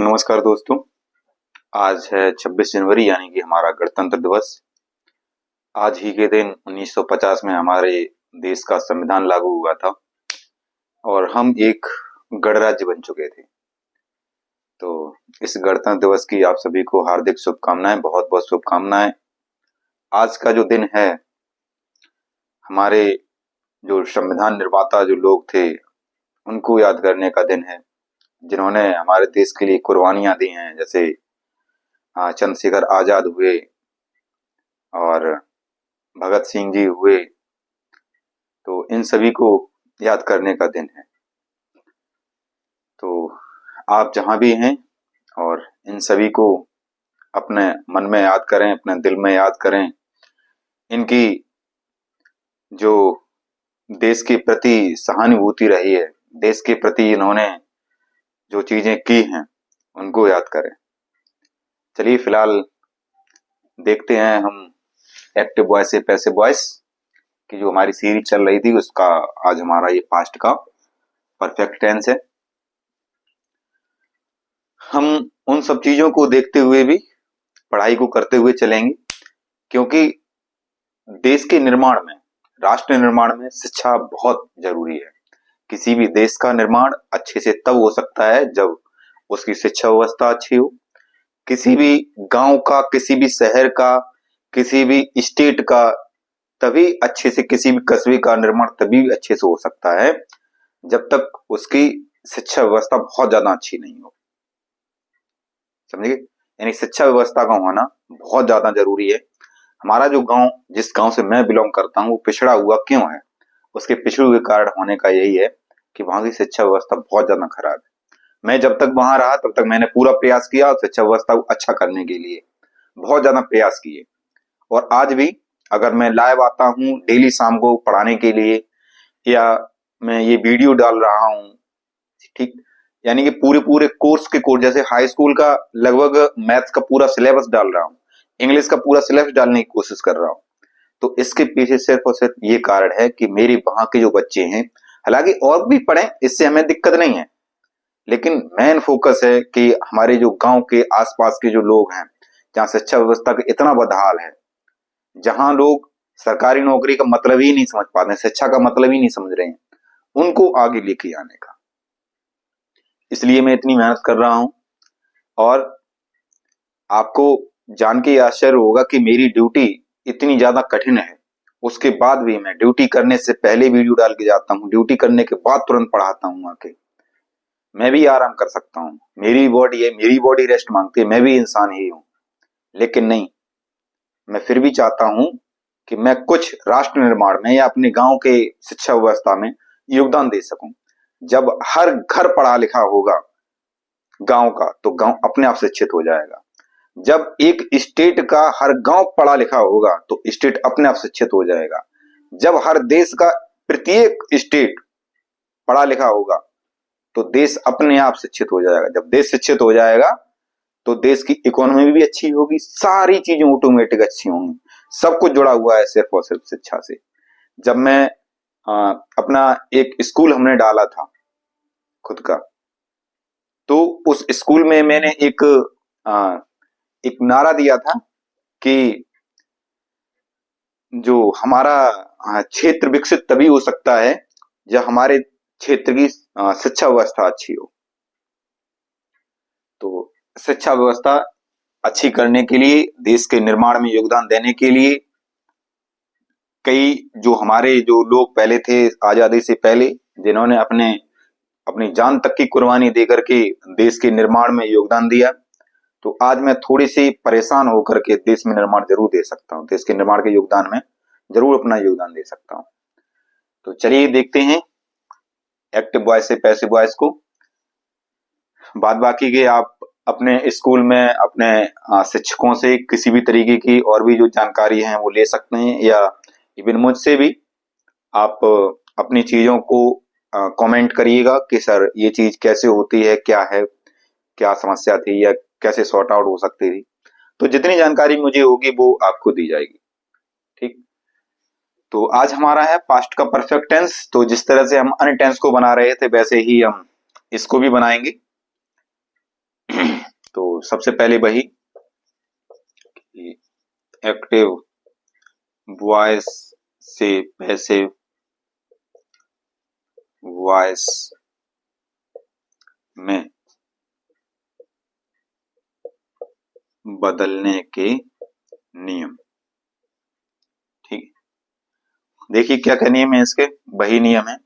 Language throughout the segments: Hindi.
नमस्कार दोस्तों। आज है 26 जनवरी यानी कि हमारा गणतंत्र दिवस। आज ही के दिन 1950 में हमारे देश का संविधान लागू हुआ था और हम एक गणराज्य बन चुके थे। तो इस गणतंत्र दिवस की आप सभी को हार्दिक शुभकामनाएं, बहुत बहुत शुभकामनाएं। आज का जो दिन है, हमारे जो संविधान निर्माता जो लोग थे उनको याद करने का दिन है, जिन्होंने हमारे देश के लिए कुर्बानियां दी हैं। जैसे चंद्रशेखर आजाद हुए और भगत सिंह जी हुए। तो इन सभी को याद करने का दिन है। तो आप जहां भी हैं और इन सभी को अपने मन में याद करें, अपने दिल में याद करें। इनकी जो देश के प्रति सहानुभूति रही है, देश के प्रति इन्होंने जो चीजें की हैं, उनको याद करें। चलिए फिलहाल देखते हैं हम एक्टिव वॉइस से पैसिव वॉइस की जो हमारी सीरीज चल रही थी, उसका आज हमारा ये पास्ट का परफेक्ट टेंस है। हम उन सब चीजों को देखते हुए भी पढ़ाई को करते हुए चलेंगे, क्योंकि देश के निर्माण में, राष्ट्र निर्माण में शिक्षा बहुत जरूरी है। किसी भी देश का निर्माण अच्छे से तब हो सकता है जब उसकी शिक्षा व्यवस्था अच्छी हो। किसी भी गांव का, किसी भी शहर का, किसी भी स्टेट का तभी अच्छे से, किसी भी कस्बे का निर्माण तभी अच्छे से हो सकता है जब तक उसकी शिक्षा व्यवस्था बहुत ज्यादा अच्छी नहीं हो। समझिए, यानी शिक्षा व्यवस्था का होना बहुत ज्यादा जरूरी है। हमारा जो गांव, जिस गांव से मैं बिलोंग करता हूँ, वो पिछड़ा हुआ क्यों है? उसके पिछड़े हुए कारण होने का यही है कि वहां की शिक्षा व्यवस्था बहुत ज्यादा खराब है। मैं जब तक वहां रहा तब तक मैंने पूरा प्रयास किया शिक्षा व्यवस्था को अच्छा करने के लिए, बहुत ज्यादा प्रयास किए। और आज भी अगर मैं लाइव आता हूँ डेली शाम को पढ़ाने के लिए, या मैं ये वीडियो डाल रहा हूँ, ठीक, यानी कि पूरे पूरे कोर्स के कोर्स, जैसे हाई स्कूल का लगभग मैथ्स का पूरा सिलेबस डाल रहा हूँ, इंग्लिश का पूरा सिलेबस डालने की कोशिश कर रहा हूँ। तो इसके पीछे सिर्फ और सिर्फ ये कारण है कि मेरे वहां के जो बच्चे हैं, हालांकि और भी पढ़ें, इससे हमें दिक्कत नहीं है, लेकिन मेन फोकस है कि हमारे जो गांव के आसपास के जो लोग हैं, जहां शिक्षा व्यवस्था का इतना बदहाल है, जहां लोग सरकारी नौकरी का मतलब ही नहीं समझ पाते, शिक्षा का मतलब ही नहीं समझ रहे हैं, उनको आगे लेके आने का, इसलिए मैं इतनी मेहनत कर रहा हूं। और आपको जान के आश्चर्य होगा कि मेरी ड्यूटी इतनी ज्यादा कठिन है, उसके बाद भी मैं ड्यूटी करने से पहले वीडियो डाल के जाता हूँ, ड्यूटी करने के बाद तुरंत पढ़ाता हूँ आके। मैं भी आराम कर सकता हूँ, मेरी बॉडी है, मेरी बॉडी रेस्ट मांगती है, मैं भी इंसान ही हूं, लेकिन नहीं, मैं फिर भी चाहता हूं कि मैं कुछ राष्ट्र निर्माण में या अपने गांव के शिक्षा व्यवस्था में योगदान दे सकूं। जब हर घर पढ़ा लिखा होगा गांव का, तो गांव अपने आप शिक्षित हो जाएगा। जब एक स्टेट का हर गांव पढ़ा लिखा होगा तो स्टेट अपने आप शिक्षित हो जाएगा। जब हर देश का प्रत्येक स्टेट पढ़ा लिखा होगा तो देश अपने आप शिक्षित हो जाएगा। जब देश शिक्षित हो जाएगा तो देश की इकोनॉमी भी अच्छी होगी, सारी चीजें ऑटोमेटिक अच्छी होंगी। सब कुछ जुड़ा हुआ है सिर्फ और सिर्फ शिक्षा से। जब मैं अपना एक स्कूल हमने डाला था खुद का, तो उस स्कूल में मैंने एक नारा दिया था कि जो हमारा क्षेत्र विकसित तभी हो सकता है जब हमारे क्षेत्र की शिक्षा व्यवस्था अच्छी हो। तो शिक्षा व्यवस्था अच्छी करने के लिए, देश के निर्माण में योगदान देने के लिए, कई जो हमारे जो लोग पहले थे आजादी से पहले, जिन्होंने अपनी जान तक की कुर्बानी देकर के देश के निर्माण में योगदान दिया, तो आज मैं थोड़ी सी परेशान होकर के देश में निर्माण जरूर दे सकता हूँ, देश के निर्माण के योगदान में जरूर अपना योगदान दे सकता हूँ। तो चलिए देखते हैं एक्टिव वॉइस से पैसिव वॉइस को। बाद बाकी के आप अपने स्कूल में अपने शिक्षकों से किसी भी तरीके की और भी जो जानकारी है वो ले सकते हैं, या इवन मुझसे भी आप अपनी चीजों को कमेंट करिएगा कि सर ये चीज कैसे होती है, क्या है, क्या समस्या थी, या कैसे सॉर्ट आउट हो सकती थी। तो जितनी जानकारी मुझे होगी वो आपको दी जाएगी, ठीक। तो आज हमारा है पास्ट का परफेक्ट टेंस। तो जिस तरह से हम अन्य टेंस को बना रहे थे वैसे ही हम इसको भी बनाएंगे। तो सबसे पहले वही एक्टिव वॉइस से पैसिव वॉइस में बदलने के नियम। ठीक, देखिए क्या क्या नियम है इसके। वही नियम है।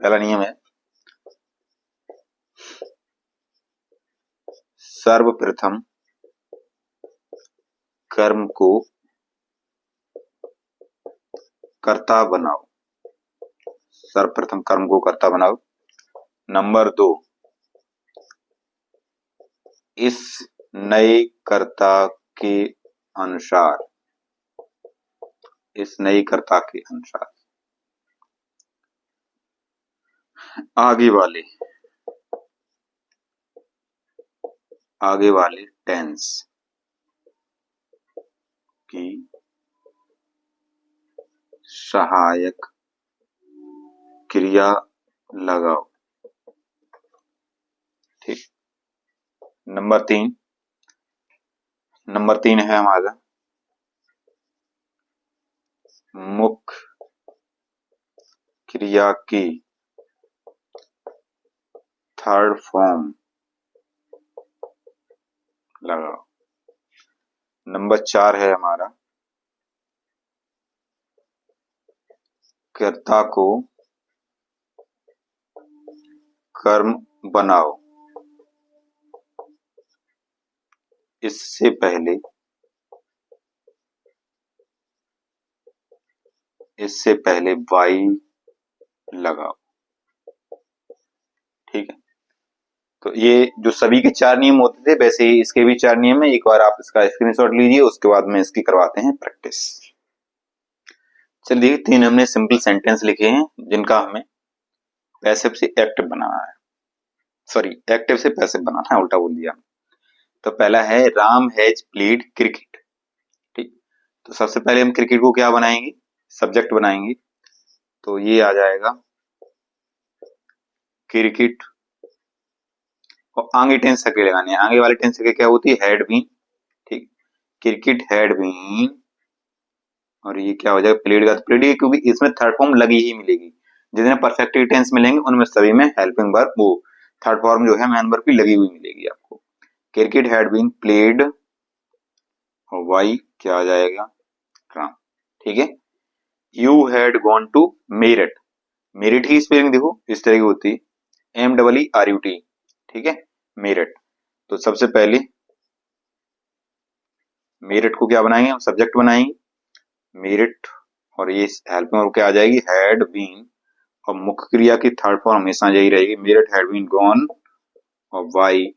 पहला नियम है, सर्वप्रथम कर्म को कर्ता बनाओ। सर्वप्रथम कर्म को कर्ता बनाओ। नंबर 2, इस नए कर्ता के अनुसार, इस नए कर्ता के अनुसार आगे वाले टेंस की सहायक क्रिया लगाओ। ठीक। नंबर 3 है हमारा मुख्य क्रिया की थर्ड फॉर्म लगाओ। नंबर 4 है हमारा कर्ता को कर्म बनाओ। इससे पहले वाई लगाओ। ठीक है। तो ये जो सभी के 4 नियम होते थे, वैसे ही इसके भी 4 नियम है। एक बार आप इसका स्क्रीनशॉट लीजिए, उसके बाद में इसकी करवाते हैं प्रैक्टिस। चलिए 3 हमने सिंपल सेंटेंस लिखे हैं जिनका हमें पैसिव से एक्टिव बनाना है। सॉरी, एक्टिव से पैसिव बनाना है, उल्टा बोल दिया। तो पहला है राम हैज प्लेड क्रिकेट। ठीक। तो सबसे पहले हम क्रिकेट को क्या बनाएंगे, सब्जेक्ट बनाएंगे। तो ये आ जाएगा क्रिकेट, और आगे टेंस सके लगाने हैं। आगे वाले टेंस सके क्या होती है, हैड बीन। ठीक, क्रिकेट हैड बीन, और ये क्या हो जाएगा, प्लेड का। तो प्लेड, क्योंकि इसमें थर्ड फॉर्म लगी ही मिलेगी। जितने परफेक्टिव टेंस मिलेंगे उनमें सभी में हेल्पिंग वर्ब, वो थर्ड फॉर्म जो है मैन वर्ब की लगी हुई मिलेगी आपको। क्रिकेट हैड बीन प्लेड, और वाई क्या आ जाएगा, राम। ठीक है। You had gone to Meerut. Meerut की स्पेलिंग देखो इस तरह की होती है, MEERUT। ठीक है, मेरठ। तो सबसे पहले मेरठ को क्या बनाएंगे, हम सब्जेक्ट बनाएंगे मेरठ, और ये हेल्पिंग वर्ब क्या आ जाएगी, हैड बीन, और मुख्य क्रिया की थर्ड फॉर्म हमेशा यही रहेगी, मेरठ हैड बीन गॉन, और वाई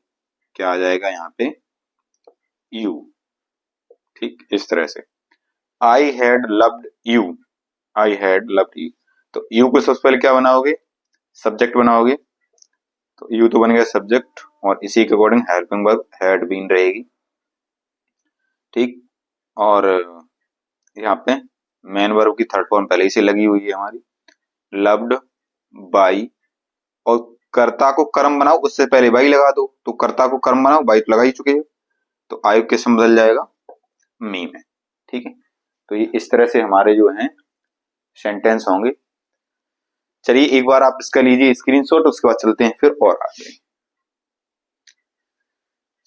क्या आ जाएगा यहाँ पे, यू। ठीक, इस तरह से I had loved you, I had loved you. तो यू को सबसे पहले क्या बनाओगे, सब्जेक्ट बनाओगे। तो यू तो बन गया सब्जेक्ट, और इसी के according helping verb had been रहेगी। ठीक, और यहाँ पे मेन वर्ब की थर्ड फॉर्म पहले ही से लगी हुई है हमारी, लव्ड बाई, और कर्ता को कर्म बनाओ उससे पहले बाई लगा दो। तो कर्ता को कर्म बनाओ, बाई तो लगा ही चुके हो, तो आई किस में बदल जाएगा, मी में। ठीक है। तो ये इस तरह से हमारे जो हैं सेंटेंस होंगे। चलिए एक बार आप इसका लीजिए स्क्रीनशॉट, उसके बाद चलते हैं फिर और आगे।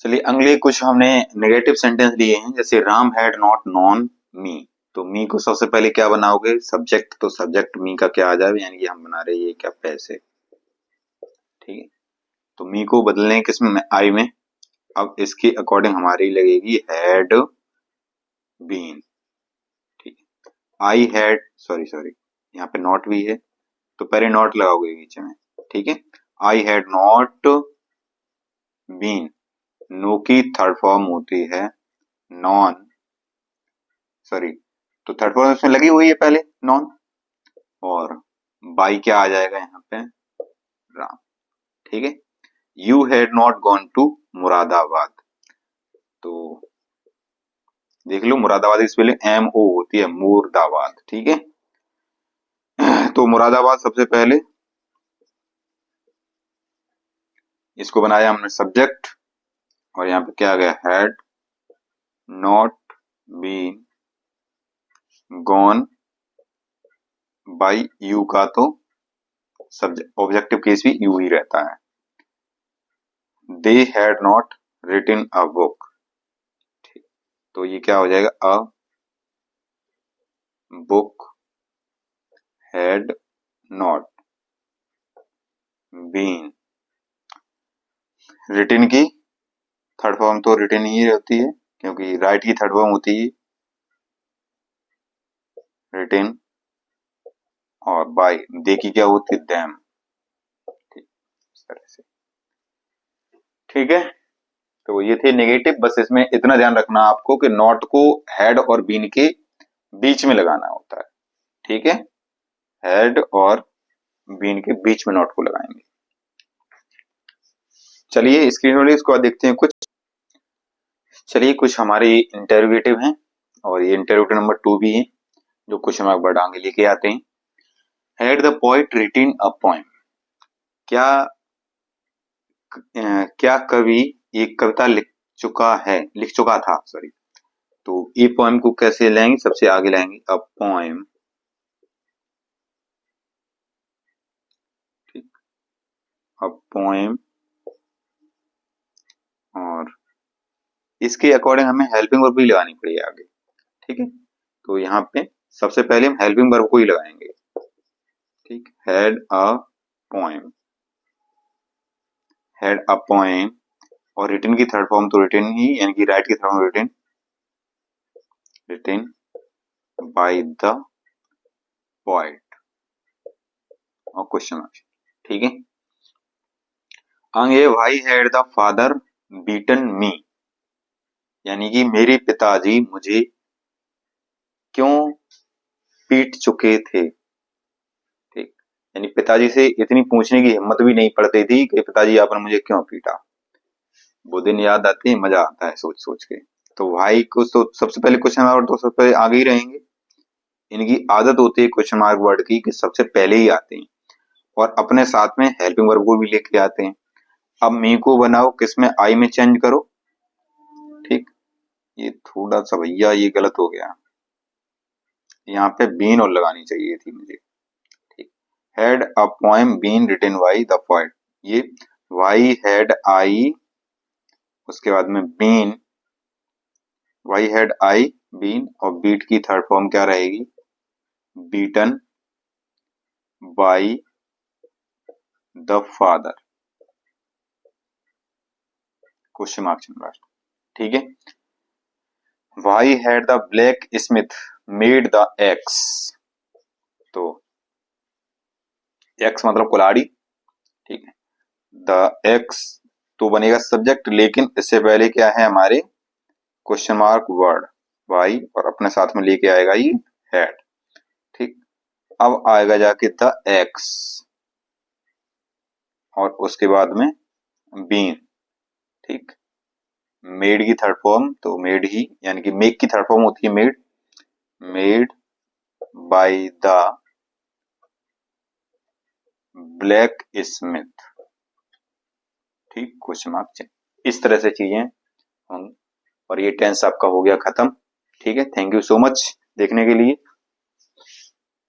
चलिए अगले कुछ हमने नेगेटिव सेंटेंस लिए हैं, जैसे राम हैड नॉट नॉन मी। तो मी को सबसे पहले क्या बनाओगे, सब्जेक्ट। तो सब्जेक्ट मी का क्या आ जाएगा, यानी कि हम बना रहे हैं क्या, पैसे। ठीक है। तो मी को बदलने किस में, आई में। अब इसके अकॉर्डिंग हमारी लगेगी हैड बीन। ठीक है। आई हैड, सॉरी यहाँ पे नॉट भी है, तो पहले नॉट लगाओगे बीच में। ठीक है। I had not been, know की थर्ड फॉर्म होती है नॉन, सॉरी, तो थर्ड फॉर्म इसमें लगी हुई है पहले नॉन, और बाई क्या आ जाएगा यहाँ पे, राम। ठीक है। You had not gone to Moradabad. तो देख लो मुरादाबाद की स्पेलिंग MO होती है, मुर्दाबाद। ठीक है। तो मुरादाबाद सबसे पहले इसको बनाया हमने सब्जेक्ट, और यहाँ पे क्या आ गया, had not been gone by you का तो ऑब्जेक्टिव केस भी यू ही रहता है। They had not written a book, तो ये क्या हो जाएगा, a book had not been written की थर्ड फॉर्म तो रिटन ही होती है, क्योंकि राइट की थर्ड फॉर्म होती है रिटन, और बाय दे की क्या होती है, देम। ठीक, इस तरह से। ठीक है, तो ये थे नेगेटिव। बस इसमें इतना ध्यान रखना आपको कि नॉट को हैड और बीन के बीच में लगाना होता है। ठीक है, हैड और बीन के बीच में नॉट को लगाएंगे। चलिए स्क्रीन इसको देखते हैं कुछ। चलिए कुछ हमारे इंटरोगेटिव हैं, और ये इंटरोगेटिव नंबर 2 भी है, जो क्वेश्चन मार्क बढ़ा के लेके आते हैं। Had the poet written a poem, क्या क्या कवि एक कविता लिख चुका था, सॉरी। तो ये पोएम को कैसे लाएंगे, सबसे आगे लाएंगे अ पोएम। ठीक, अ पोएम, और इसके अकॉर्डिंग हमें हेल्पिंग वर्ब भी लगानी पड़ेगी आगे। ठीक है, तो यहाँ पे सबसे पहले हम हेल्पिंग वर्ब को ही लगाएंगे। ठीक, had a poem, had a poem, और रिटन की थर्ड फॉर्म तो रिटन ही, यानी कि राइट की third form written, written by the poet और क्वेश्चन मार्क। ठीक है, आगे why had the father beaten me, यानी कि मेरे पिताजी मुझे क्यों पीट चुके थे। ठीक, यानी पिताजी से इतनी पूछने की हिम्मत भी नहीं पड़ती थी कि पिताजी आपने मुझे क्यों पीटा। वो दिन याद आते हैं, मजा आता है सोच सोच के। तो भाई को तो सबसे पहले क्वेश्चन मार्क तो सबसे पहले आगे ही रहेंगे। इनकी आदत होती है क्वेश्चन मार्क वर्ड की कि सबसे पहले ही आते हैं, और अपने साथ में हेल्पिंग वर्ब को भी लेके आते हैं। अब मी को बनाओ किसमें, आई में चेंज करो। ठीक, ये थोड़ा सा भैया ये गलत हो गया, यहाँ पे बीन और लगानी चाहिए थी मुझे। ठीक, had a poem been written by the poet, ये वाई हैड आई, उसके बाद में been, Y had I been, और बीट की थर्ड फॉर्म क्या रहेगी, beaten by the father, question mark last. ठीक है, Y had the blacksmith made the axe, तो एक्स मतलब कुल्हाड़ी। ठीक है, द एक्स तो बनेगा सब्जेक्ट, लेकिन इससे पहले क्या है हमारे क्वेश्चन मार्क वर्ड वाई, और अपने साथ में लेके आएगा ये हैड। ठीक, अब आएगा जाके द एक्स, और उसके बाद में बीन। ठीक, मेड की थर्ड फॉर्म तो मेड ही, यानी कि मेक की थर्ड फॉर्म होती है made, made by the black Smith. ठीक, क्वेश्चन मार्क। इस तरह से चीजें हम, और ये टेंस आपका हो गया खत्म। ठीक है, थैंक यू सो मच देखने के लिए।